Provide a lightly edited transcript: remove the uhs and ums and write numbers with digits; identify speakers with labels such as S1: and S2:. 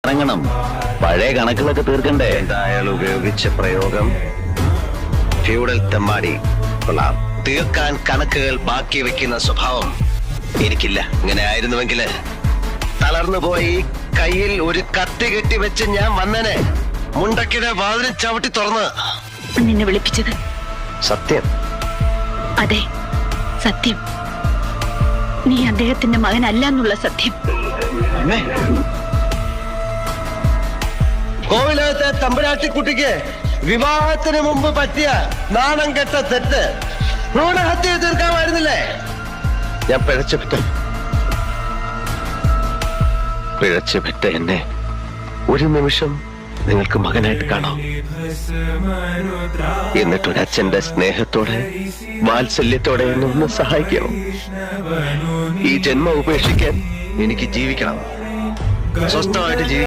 S1: ഇറങ്ങണം. പഴയ കണക്കുകളൊക്കെ തീർക്കണ്ടേ?
S2: അയാൾ ഉപയോഗിച്ച പ്രയോഗം ഫ്യൂഡൽ തെമ്മാടി. കൊള്ളാം. തീർക്കാൻ കണക്കുകൾ ബാക്കി വെക്കുന്ന സ്വഭാവം എനിക്കില്ല. ഇങ്ങനെ ആയിരുന്നുവെങ്കില് തളർന്നു പോയി കയ്യിൽ ഒരു കത്തി കെട്ടി വെച്ച് ഞാൻ വന്നനെ. മുണ്ടക്കിടെ വാതിലും ചവിട്ടി തുറന്ന്
S3: നിന്നെ വിളിപ്പിച്ചത്
S2: സത്യം.
S3: അതെ, സത്യം. നീ അദ്ദേഹത്തിന്റെ മകനല്ല എന്നുള്ള സത്യം.
S2: കോവിലകത്തെ തമ്പുരാട്ടിക്കുട്ടിക്ക് വിവാഹത്തിന് മുമ്പ് പറ്റിയ നാണം കെട്ട തെറ്റ് ഭ്രൂണഹത്യ തീർക്കാമായിരുന്നില്ലേ? ഞാൻ പിഴച്ചുപെട്ട എന്നെ ഒരു നിമിഷം നിങ്ങൾക്ക് മകനായിട്ട് കാണാം. എന്നിട്ടൊരച്ഛന്റെ സ്നേഹത്തോടെ വാത്സല്യത്തോടെ എന്നെ ഒന്ന് സഹായിക്കണം. ഈ ജന്മം ഉപേക്ഷിക്കാൻ എനിക്ക് ജീവിക്കണം, സ്വസ്ഥമായിട്ട് ജീവിക്കണം.